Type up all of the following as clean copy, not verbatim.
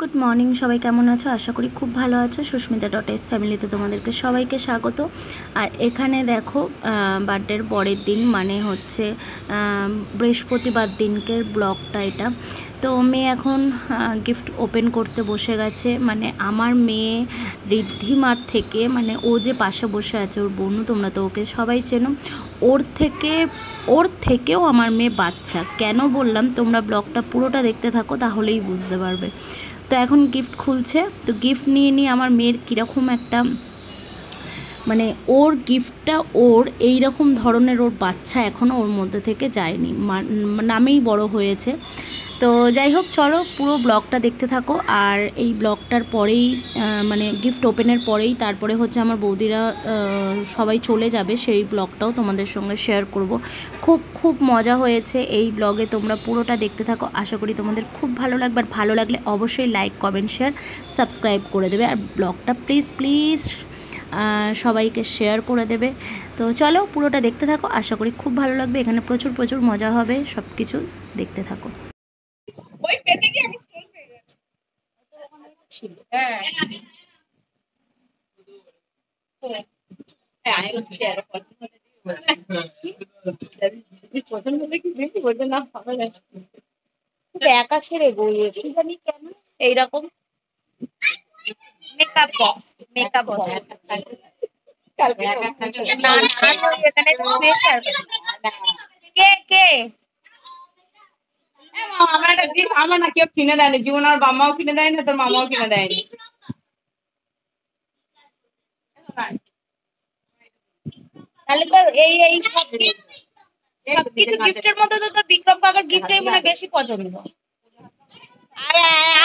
Good morning, সবাই কেমন আছো? আশা করি খুব ভালো আছো। সুস্মিতা ডট এস ফ্যামিলিতে তোমাদেরকে সবাইকে স্বাগত। আর এখানে দেখো বার্থডের পরের দিন, মানে হচ্ছে বৃহস্পতিবার দিনকের ব্লগটা এটা। তো মেয়ে এখন গিফট ওপেন করতে বসে গেছে। মানে আমার মেয়ে ঋদ্ধিমার থেকে, মানে ও যে পাশে বসে আছে ওর বোনু, তোমরা তো ওকে সবাই চেনো, ওর থেকেও আমার মেয়ে বাচ্চা। কেন বললাম, তোমরা ব্লগটা পুরোটা দেখতে থাকো তাহলেই বুঝতে পারবে। তো এখন গিফট খুলছে। তো গিফট নিয়ে আমার মেয়ের কীরকম একটা, মানে ওর গিফটটা ওর এইরকম ধরনের, ওর বাচ্চা এখনও ওর মধ্যে থেকে যায়নি, নামেই বড় হয়েছে। তো যাই হোক, চলো পুরো ব্লগটা দেখতে থাকো। আর এই ব্লগটার পরেই, মানে গিফট ওপেনের পরেই তারপরে হচ্ছে আমার বৌদিরা সবাই চলে যাবে, সেই ব্লগটাও তোমাদের সঙ্গে শেয়ার করব। খুব মজা হয়েছে এই ব্লগে, তোমরা পুরোটা দেখতে থাকো। আশা করি তোমাদের খুব ভালো লাগবে। আর ভালো লাগলে অবশ্যই লাইক, কমেন্ট, শেয়ার, সাবস্ক্রাইব করে দেবে। আর ব্লগটা প্লিজ সবাইকে শেয়ার করে দেবে। তো চলো পুরোটা দেখতে থাকো, আশা করি খুব ভালো লাগবে। এখানে প্রচুর মজা হবে, সব কিছু দেখতে থাকো। ওই পেটে কি আমি স্টোন পেয়ে গেছি। তো ওখানে ছিল। হ্যাঁ হ্যাঁ আই ওয়াজ দেয়ার পছন্দ হলে কি দেখি বলতে না ভালো লাগে। একা ছেড়ে বইয়ে কি জানি কেন এইরকম মেকআপ বক্স কালকে না এখানে স্পেশাল কে কে আমার একটা জিনিস আমার না কেউ কিনে দেয়নি, জীবন আর বাম্মাও কিনে দেয়নি, তোর মামাও কিনে দেয়নি। তাহলে তো এই সবকিছু গিফটের মধ্যে তো তোর বিক্রম কাকার গিফটই মনে বেশি পছন্দ।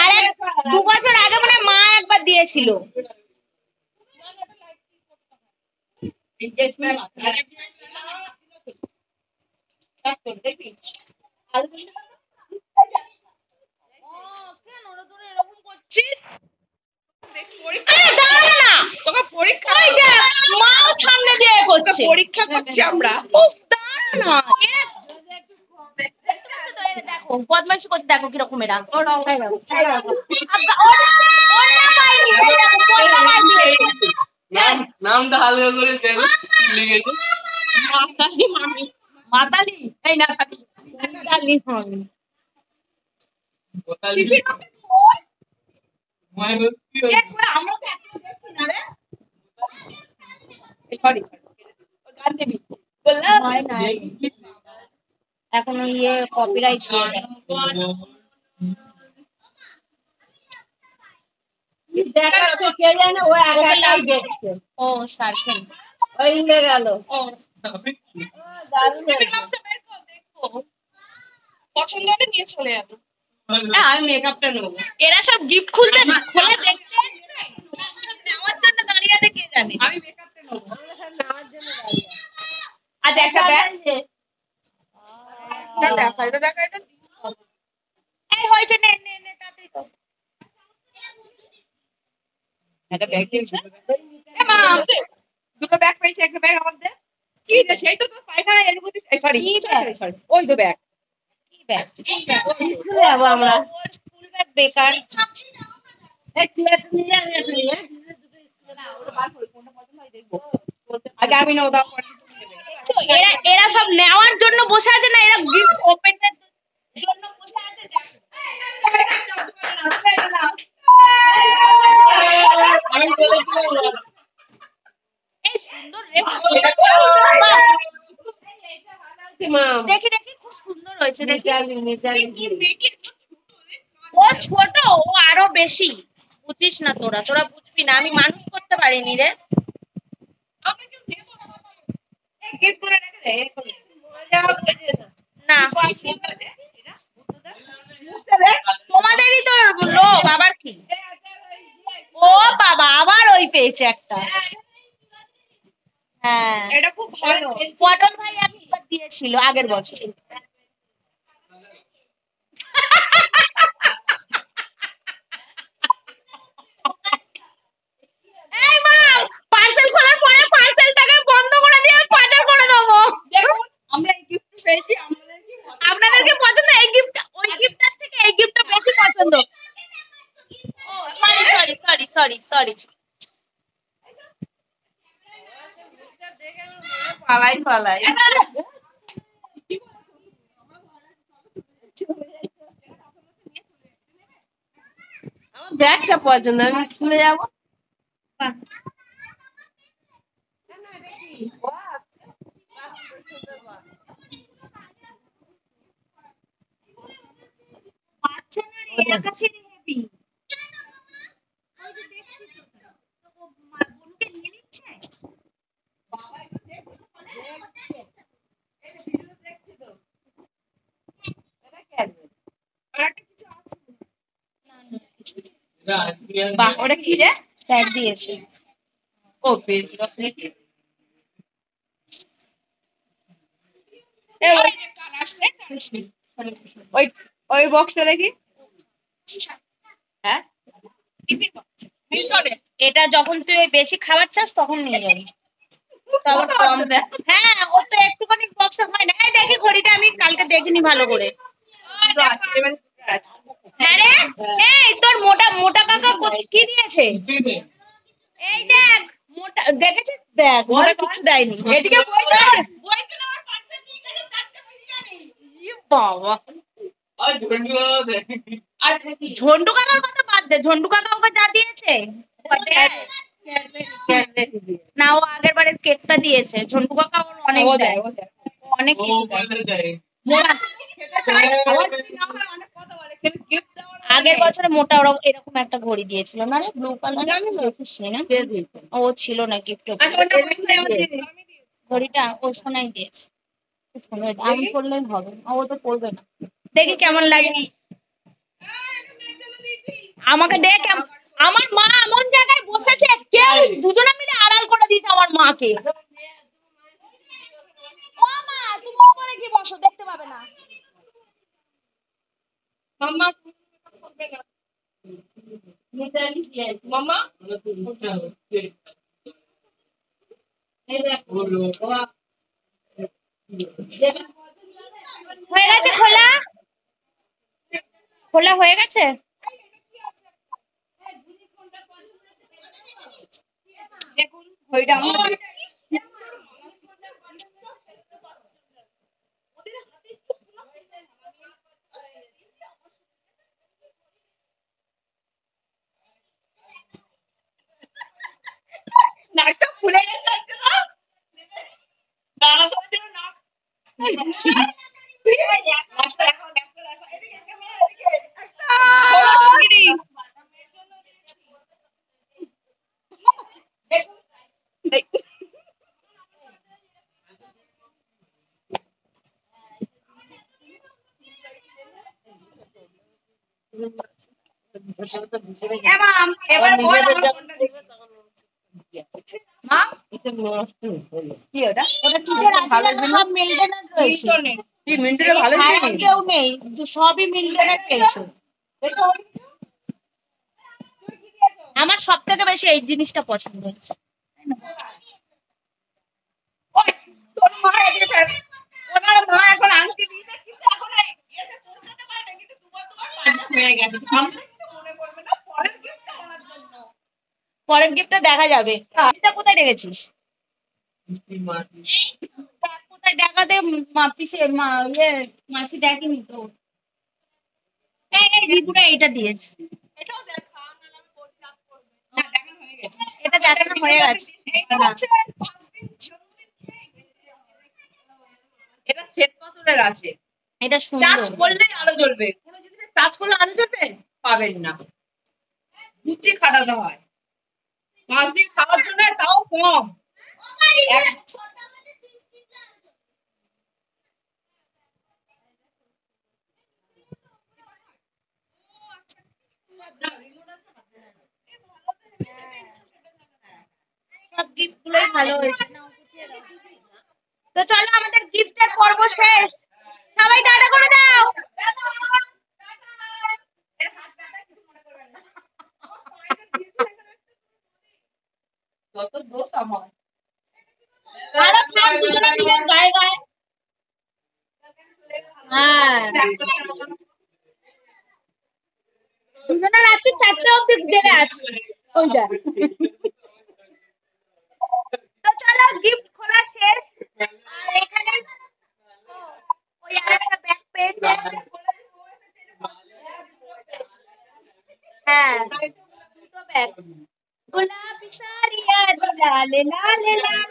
আরে 2 বছর আগে মানে মা একবার দিয়েছিল। পরীক্ষা করছি আমরা। দেখো বদমাইশি করতে, দেখো কিরকম এরা। নামটা হালকা করে দেখো লিখেছে মাতালি মামি, মাতালি এই না সাথী মাতালি মামি। কোতালি মই হচ্ছি আমরা তো একটু দেখছি না রে। সরি গান দেবি বললাম হয় না এখন ইয়ে কপিরাইট দিয়ে দেখাচ্ছে কে জানে, ও একাই দেখছে। ও সার্চেন ওই নিয়ে গেল। ও দারুণ হয়েছে। দেখো পছন্দ হলে নিয়ে চলে যাবো। আমি মেকআপটা নেবো। এরা সব গিফট খুলে দেখতে সব নেওয়ার জন্য দাঁড়িয়ে আছে, কে জানে। আমি মেকআপটা নেবো, আমরা সব নেওয়ার জন্য দাঁড়িয়ে আছি। আজ একটা ব্যাগ দেখা এটা এই হয়েছে, নে নে নে তাড়াতাড়ি কর। একটা ব্যাগ দিয়েছে এ মা, দুটো ব্যাগ পেয়েছে, একটা ব্যাগ আমাদের কি রে, সেই তো তোর পায়খানা এর মধ্যে। সরি ওই তো ব্যাগ। কি ব্যাগ? স্কুলে যাবো আমরা। স্কুল ব্যাগ বেকার। এই চেয়ার নিয়ে যা, আমি একটা নিয়ে দুটো স্কুলে না ওটা বার করে কোনটা পছন্দ হয় দেখবো। আগে আমি না ওটা পরে তুমি নেবে। এরা সব নেওয়ার জন্য বসে আছে না, এরা গিফট ওপেনের জন্য বসে আছে। আমি বলেছিলাম এই সুন্দর রে, দেখি দেখি খুব সুন্দর হয়েছে। দেখি ও ছোট, ও আরো বেশি। বুঝিস না তোরা বুঝবি না, আমি মানুষ করতে পারিনি রে। না তোমাদেরই তো লোক, আবার কি। ও বাবা, আবার ওই পেয়েছে একটা। হ্যাঁ এটা খুব ভালো। পটল ভাই একবার দিয়েছিল আগের বছর। এই মা, পার্সেল খোলার পরে পার্সেলটাকে বন্ধ করে দিয়ে পার্সেল করে দেবো। দেখুন আমরা এই গিফট পেয়েছি, আপনাদেরকে পছন্দ এই গিফট, ওই গিফটটার থেকে এই গিফটটা বেশি পছন্দ। Sorry sorry. পালাই পালাই। আমার ব্যাগটা পছন্দ, আমি স্কুলে যাবো। বাহ, ওটা কি রে? স্যার দিয়েছে। ও পেয়েছি। ওই ওই বক্সটা দেখি। হ্যাঁ, এটা যখন তুই ওই বেশি খাবার চাস তখন নিয়ে যাবি। তারপর কম। হ্যাঁ, ও তো একটুখানি বক্সে হয় না। এই দেখি ঘড়িটা, আমি কালকে দেখিনি ভালো করে। হ্যাঁ রে, এই তোর মোটা মোটা কাকা কি দিয়েছে? এই দেখ, মোটা দেখেছিস? দেখ, মোটা কিছু দেয়নি। এদিকে বই তো না, বই তো না, আমার পার্সেল নিয়ে গেছে 4টা বিরিয়ানি। বাবা, আর ঝন্ডু দেখ। আর ঝন্টু কাকার কথা বাদ দে, ঝন্টু কাকা ওকে যা দিয়েছে ও দেয়। না, ও আগের বারের কেকটা দিয়েছে। ঝন্টু কাকা ওর অনেক ও দেয়, দেয়, ও দেয়। ও অনেক ও কিছু দেয়। বলে দেয়। মোটা খেতে চাই, খাবার যদি না হয় অনেক কথা বলে, কিন্তু gift দেওয়ার আগের অনেক। বছরে মোটা ওরা এরকম একটা ঘড়ি দিয়েছিল না রে, ব্লু কালার। দেখিস না? ও ছিল না গিফটে। আচ্ছা, ওটা কোথায় আমার দিয়ে দিন। ঘড়িটা ও সোনাই দিয়েছে। আমি পড়লেই হবে, ও তো পড়বে না। দেখি কেমন লাগে। আমাকে দেখ, আমার মা এমন জায়গায় বসেছে, কেউ দুজনে মিলে আড়াল করে দিয়েছে আমার মাকে। ও মা, তুমি ওপরে গিয়ে বসো, দেখতে পাবে না। মাম্মা করবে না। মাম্মা হয়ে গেছে খোলা? খোলা হয়ে গেছে? দেখুন ঘড়িটা আমার নাকটা ফুলে গেছে না, গানা সবাই যেন নাক এবার বল আমার কোনটা দিবি। মা কি ওটা? ওটা কিসের আছে জানো? সব মিল্টনের রয়েছে। কি মিন্টুটা ভালো খারাপ জিনিস। কেউ নেই, সবই মিল্টনের পেয়েছে। দেখো আমার সব থেকে বেশি এই জিনিসটা পছন্দ হয়েছে। ওই তোর মা এদিকে ফের। ওনার মা এখন আংটি দিয়েছে, কিন্তু এখন এসে পৌঁছাতে পারে না, কিন্তু দুবার পাঞ্জাব হয়ে গেছে। আমরা কিন্তু মনে পড়বে না পরের গিফটটা ওনার জন্য। পরের গিফটটা দেখা যাবে। এটা কোথায় রেখেছিস? কোথায় দেখাতে? পিসে মা মাসি দেখেনি তো। এই রিপুরা এটা দিয়েছে। এটাও দেখা, নাহলে আমি বলতে লাভ করবে না। দেখানো হয়ে গেছে। এটা দেখানো হয়ে গেছে। এইটা হচ্ছে ফার্স্ট দিন জন্মদিন কেক। এটা শ্বেত পাথরের আছে। এটা টাচ সুন্দর। করলেই আলো জ্বলবে। কোনো জিনিসে টাচ করলে আলো জ্বলবে পাবেন না, বুদ্ধি খাটাতে হয়। 5 দিন খাওয়ার জন্য তাও কম। সব গিফট গুলোই ভালো হয়েছে। তো চলো, আমাদের গিফটের পর্ব শেষ। সবাই টাটা করে দাও। যত দোষ আমার। আরো থাক দুজনে মিলে গায়ে গায়ে। হ্যাঁ, দুজনে রাত্রি 4টে অব্দি জেগে আছে। ওই দেখ। তো চলো গিফট খোলা শেষ। আর এখানে ওই আরেকটা ব্যাগ পেয়েছে। হ্যাঁ দুটো ব্যাগ। গোলাপি সারিয়া লাল লাল লাল।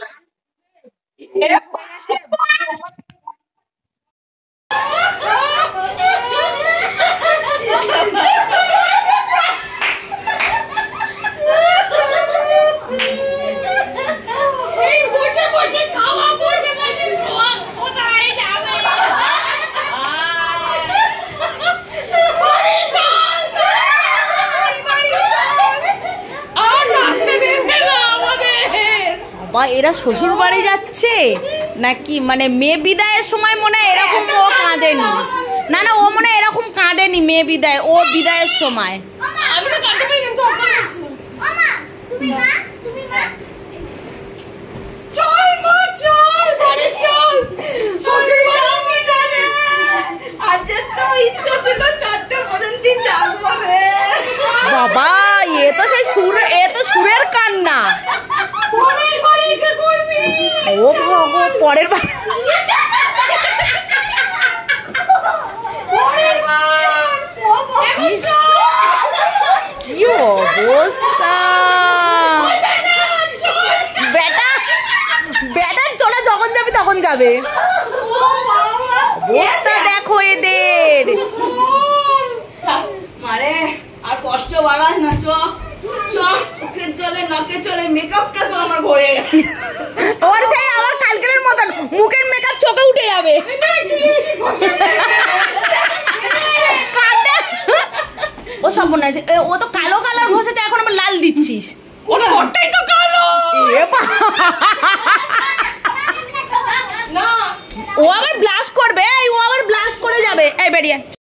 বা এরা শ্বশুর বাড়ি যাচ্ছে নাকি? মানে মেয়ে বিদায়ের সময় মনে হয় এরকম ও কাঁদেনি। না না, ও মনে হয় এরকম কাঁদেনি মেয়ে বিদায়, ও বিদায়ের সময়। আমি তো কাঁদতে পারি না, তো তুমি মা চল মা চল ঘরে চল। শ্বশুর বাড়ি জানে আজ তো ইচ্ছা ছিল 4টে পর্যন্ত যাবো রে। বাবা এ তো সেই সুরের কান্না। পরের বাড়ি এসে করবি। ও ভগো, পরের বার কি অবস্থা। বেটা চলে, যখন যাবি তখন যাবে। অবস্থা দেখো এদের। মারে আর কষ্ট বাড়াস না, চোখের জলে নাকে চলে মেকআপটা তো আমার ভরে গেছে। ওর সেই আমার কালকের মতন মুখের মেকআপ চোখে উঠে যাবে। ও সর্বনাশ, ও তো কালো কালার ঘষেছে, এখন আবার লাল দিচ্ছিস। ওর ঘরটাই তো কালো। না ও আবার ব্লাশ করবে, ও আবার ব্লাশ করে যাবে। এই বেরিয়ে